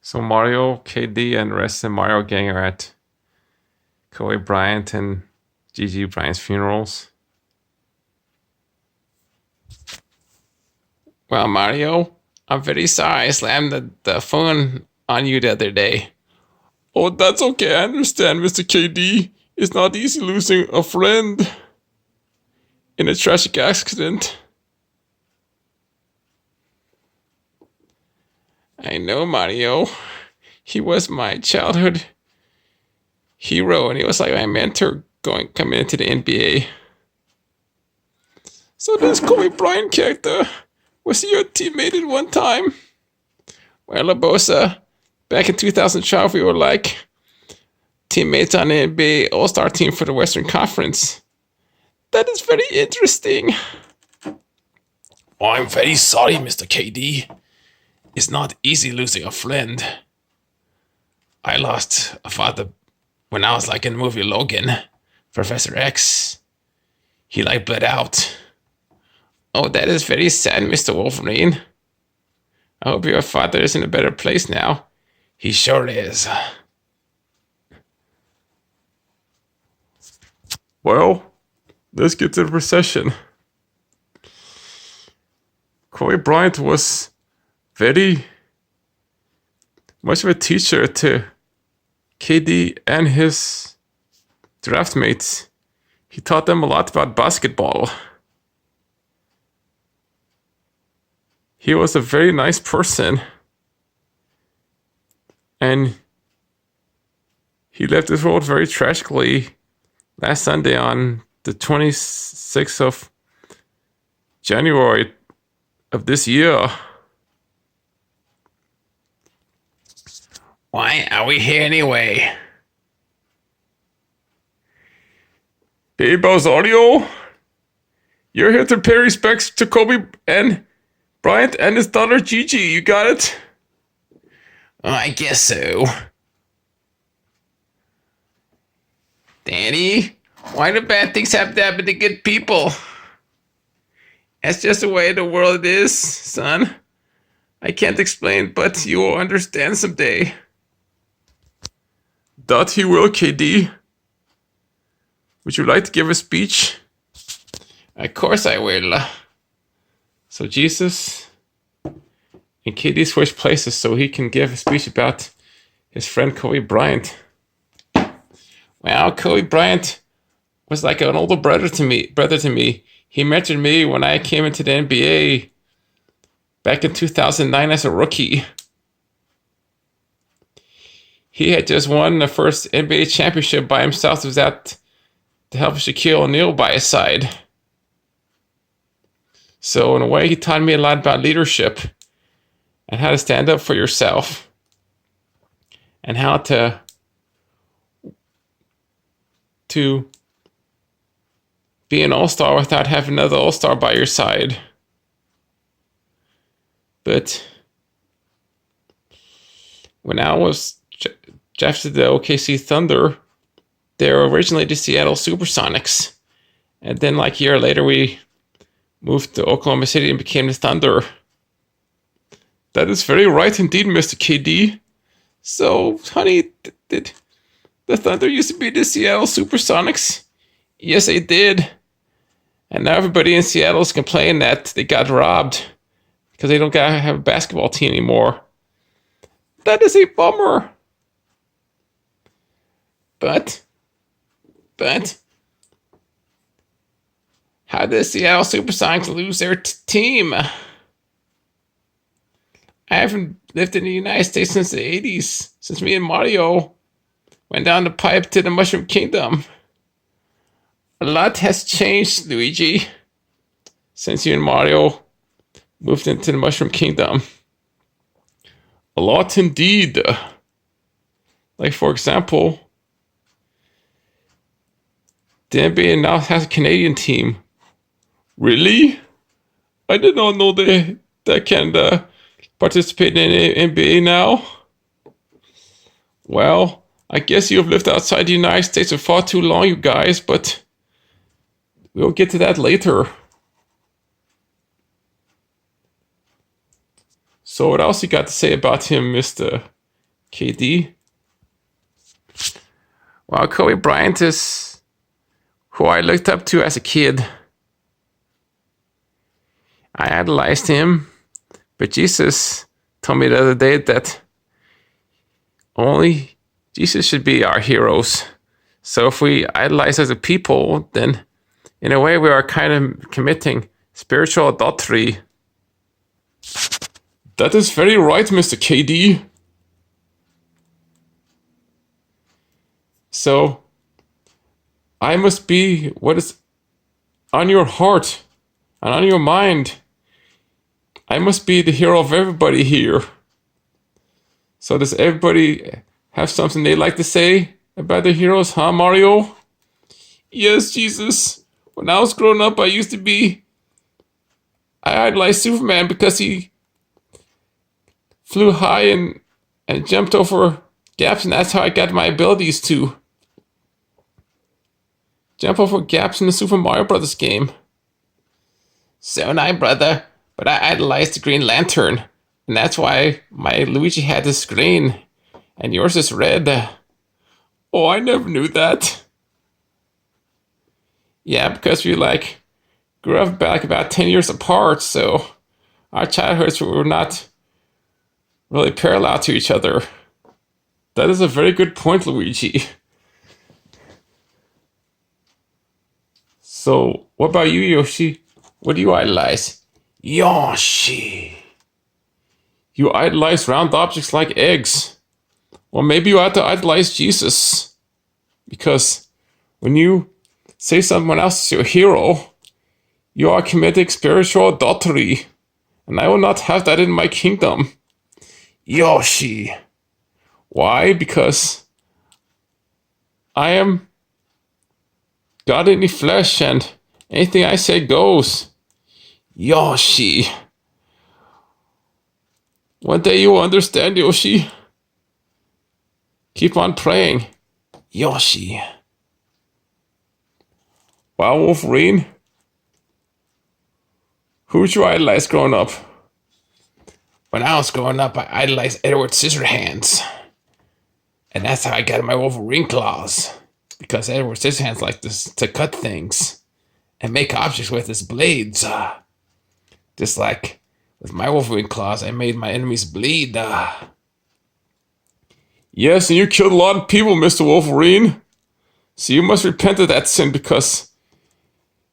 So Mario, KD, and the rest of the Mario gang are at Kobe Bryant and Gigi Bryant's funerals. Well, Mario, I'm very sorry I slammed the phone on you the other day. Oh, that's okay. I understand, Mr. KD. It's not easy losing a friend in a tragic accident. I know, Mario. He was my childhood hero, and he was like my mentor coming into the NBA. So this Kobe Bryant character, was he your teammate at one time? Well, Labosa, back in 2012, we were like teammates on the NBA All-Star team for the Western Conference. That is very interesting. Oh, I'm very sorry, Mr. KD. It's not easy losing a friend. I lost a father when I was like in the movie Logan, Professor X. He like bled out. Oh, that is very sad, Mr. Wolverine. I hope your father is in a better place now. He sure is. Well, let's get to the procession. Kobe Bryant was very much of a teacher to KD and his draft mates. He taught them a lot about basketball. He was a very nice person. And he left this world very tragically last Sunday on the 26th of January of this year. Why are we here anyway? Hey, Bowsario, you're here to pay respects to Kobe and Bryant and his daughter Gigi. You got it? I guess so. Danny, why do bad things have to happen to good people? That's just the way the world is, son. I can't explain, but you will understand someday. That he will, KD. Would you like to give a speech? Of course I will. So Jesus and KD switch places so he can give a speech about his friend Kobe Bryant. Well, Kobe Bryant was like an older brother to me. He mentored me when I came into the NBA back in 2009 as a rookie. He had just won the first NBA championship by himself without the help of Shaquille O'Neal by his side. So in a way, he taught me a lot about leadership and how to stand up for yourself and how to be an all-star without having another all-star by your side. But when I was drafted to the OKC Thunder, they were originally the Seattle Supersonics. And then like a year later, we moved to Oklahoma City and became the Thunder. That is very right indeed, Mr. KD. So, honey, did the Thunder used to be the Seattle Supersonics? Yes, they did. And now everybody in Seattle is complaining that they got robbed because they don't have a basketball team anymore. That is a bummer. But, how did the Seattle Supersonics lose their team? I haven't lived in the United States since the 80s, since me and Mario went down the pipe to the Mushroom Kingdom. A lot has changed, Luigi, since you and Mario moved into the Mushroom Kingdom. A lot indeed. Like, for example, the NBA now has a Canadian team. Really? I did not know that Canada participated in the NBA now. Well, I guess you have lived outside the United States for far too long, you guys, but we'll get to that later. So what else you got to say about him, Mr. KD? Well, Kobe Bryant is who I looked up to as a kid. I idolized him, but Jesus told me the other day that only Jesus should be our heroes. So if we idolize other people, then in a way we are kind of committing spiritual adultery. That is very right, Mr. KD. So I must be what is on your heart and on your mind. I must be the hero of everybody here. So does everybody have something they like to say about their heroes, huh, Mario? Yes, Jesus. When I was growing up, I idolized Superman because he flew high and jumped over gaps, and that's how I got my abilities to jump over gaps in the Super Mario Brothers game. So did I, brother. But I idolized the Green Lantern, and that's why my Luigi hat is green, and yours is red. Oh, I never knew that. Yeah, because we grew up back about 10 years apart, so our childhoods were not really parallel to each other. That is a very good point, Luigi. So, what about you, Yoshi? What do you idolize? Yoshi. You idolize round objects like eggs. Or maybe you have to idolize Jesus. Because when you say someone else is your hero, you are committing spiritual adultery. And I will not have that in my kingdom. Yoshi. Why? Because I am God in the flesh, and anything I say goes. Yoshi. One day you will understand, Yoshi. Keep on praying. Yoshi. Wow, Wolverine. Who'd you idolize growing up? When I was growing up, I idolized Edward Scissorhands. And that's how I got my Wolverine claws. Because Edward Scissorhands liked to cut things and make objects with his blades. Just like with my Wolverine claws, I made my enemies bleed. Yes, and you killed a lot of people, Mr. Wolverine. So you must repent of that sin, because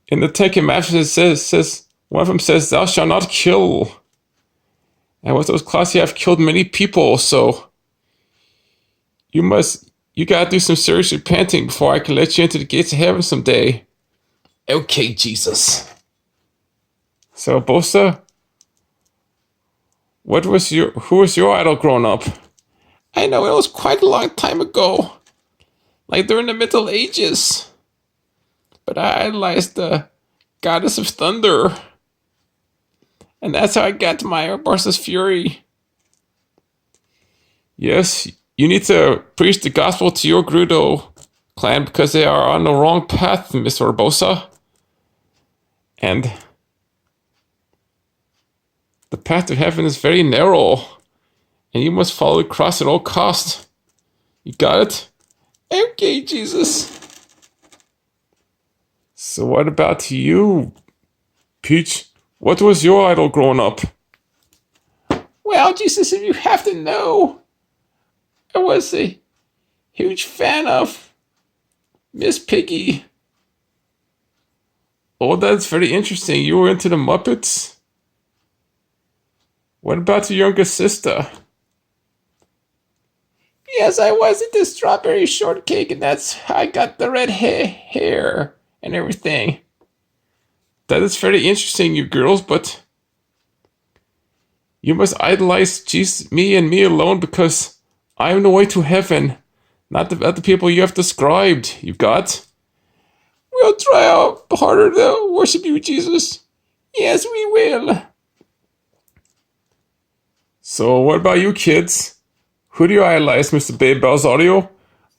in the Ten Commandments it says one of them says, "Thou shalt not kill." And with those claws, you have killed many people. So you gotta do some serious repenting before I can let you into the gates of heaven someday. Okay, Jesus. So, Bosa, who was your idol growing up? I know it was quite a long time ago, like during the Middle Ages. But I idolized the goddess of thunder, and that's how I got my Barca's fury. Yes, you need to preach the gospel to your Grudo clan because they are on the wrong path, Miss Urbosa. And the path to heaven is very narrow, and you must follow the cross at all costs. You got it? Okay, Jesus. So what about you, Peach? What was your idol growing up? Well, Jesus, if you have to know, I was a huge fan of Miss Piggy. Oh, that's very interesting. You were into the Muppets? What about your younger sister? Yes, I was into Strawberry Shortcake, and that's how I got the red hair and everything. That is very interesting, you girls, but you must idolize Jesus, me and me alone, because I am the way to heaven, not the other people you have described. You got? We'll try out harder to worship you, Jesus. Yes, we will. So, what about you kids? Who do you idolize, Mr. Babe Bowsario?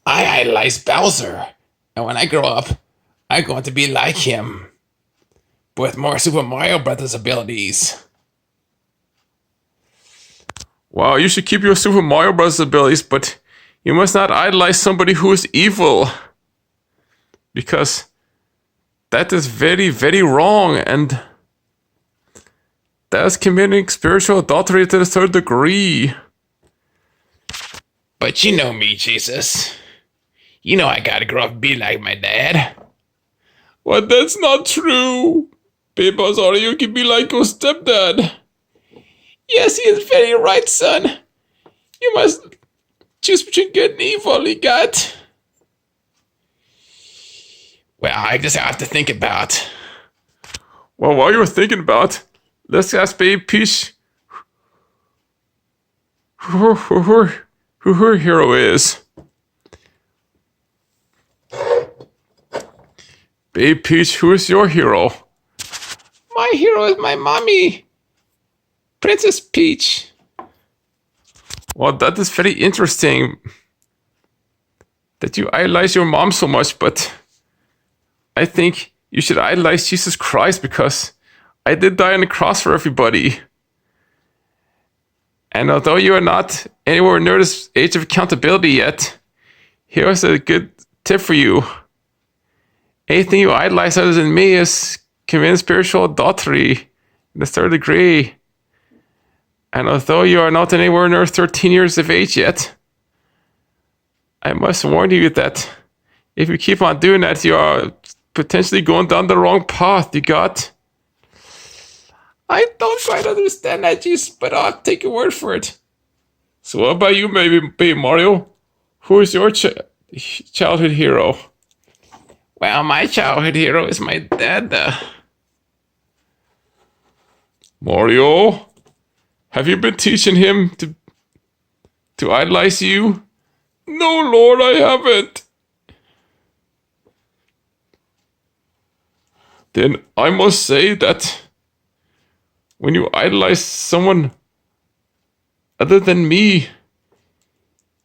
I idolize Bowser. And when I grow up, I'm going to be like him, but with more Super Mario Brothers abilities. Wow, you should keep your Super Mario Bros. Abilities, but you must not idolize somebody who is evil. Because that is very, very wrong, and that is committing spiritual adultery to the third degree. But you know me, Jesus. You know I gotta grow up and be like my dad. Well, that's not true. Papa's or you can be like your stepdad. Yes, he is very right, son. You must choose between good and evil, you got. Well, I just have to think about. Well, while you're thinking about, let's ask Baby Peach who her hero is. Baby Peach, who is your hero? My hero is my mommy, Princess Peach. Well, that is very interesting that you idolize your mom so much, but I think you should idolize Jesus Christ because I did die on the cross for everybody. And although you are not anywhere near this age of accountability yet, here's a good tip for you. Anything you idolize other than me is committing spiritual adultery in the third degree. And although you are not anywhere near 13 years of age yet, I must warn you that if you keep on doing that, you are potentially going down the wrong path. You got? I don't quite understand that, Jesus, but I'll take your word for it. So what about you, baby Mario? Who is your childhood hero? Well, my childhood hero is my dad. Mario, have you been teaching him to idolize you? No, Lord, I haven't. Then I must say that when you idolize someone other than me,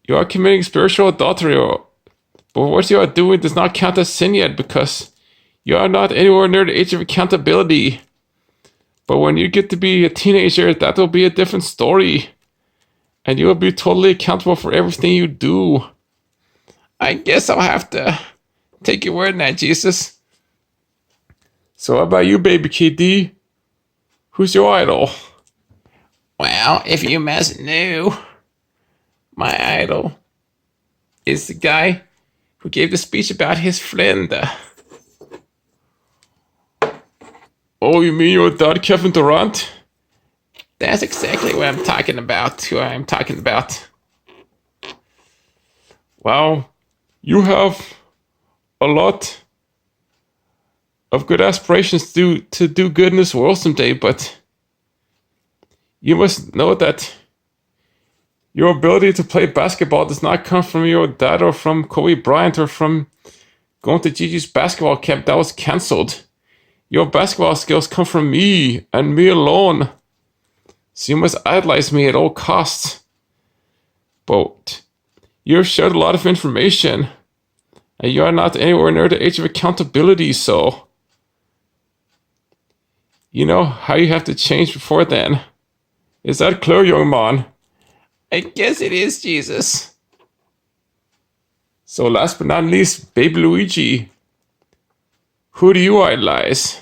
you are committing spiritual adultery. But what you are doing does not count as sin yet because you are not anywhere near the age of accountability. But when you get to be a teenager, that will be a different story. And you will be totally accountable for everything you do. I guess I'll have to take your word on that, Jesus. So how about you, baby KD? Who's your idol? Well, if you must know, my idol is the guy who gave the speech about his friend. Oh, you mean your dad, Kevin Durant? That's exactly what I'm talking about, who I'm talking about. Wow, you have a lot of good aspirations to do good in this world someday, but you must know that your ability to play basketball does not come from your dad or from Kobe Bryant or from going to Gigi's basketball camp that was cancelled. Your basketball skills come from me and me alone. So you must idolize me at all costs. But you've shared a lot of information and you are not anywhere near the age of accountability, so you know how you have to change before then. Is that clear, young man? I guess it is, Jesus. So last but not least, baby Luigi. Who do you idolize?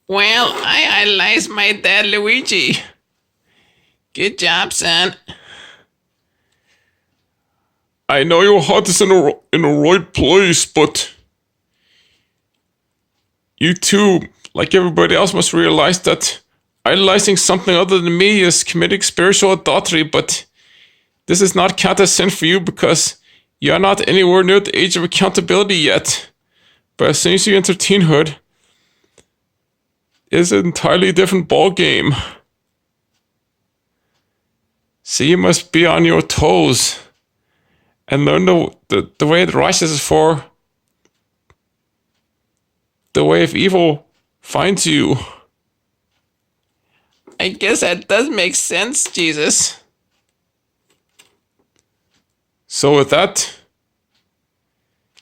Well, I idolize my dad, Luigi. Good job, son. I know your heart is in the right place, but you too, like everybody else, must realize that idolizing something other than me is committing spiritual adultery, but this is not count as sin for you because you are not anywhere near the age of accountability yet. But as soon as you enter teenhood, it's an entirely different ball game. So you must be on your toes and learn the way of the righteous is for the way of evil finds you. I guess that does make sense, Jesus. So with that,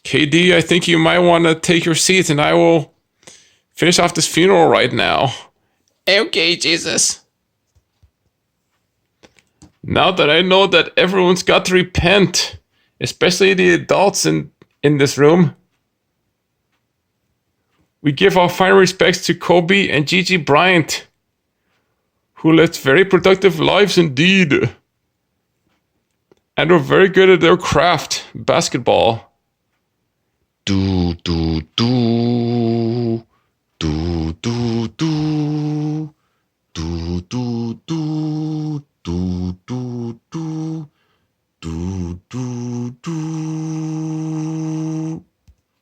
KD, I think you might want to take your seat and I will finish off this funeral right now. Okay, Jesus. Now that I know that everyone's got to repent, especially the adults in this room, we give our final respects to Kobe and Gigi Bryant, who lived very productive lives indeed, and were very good at their craft, basketball. Do, do, do, do, do, do.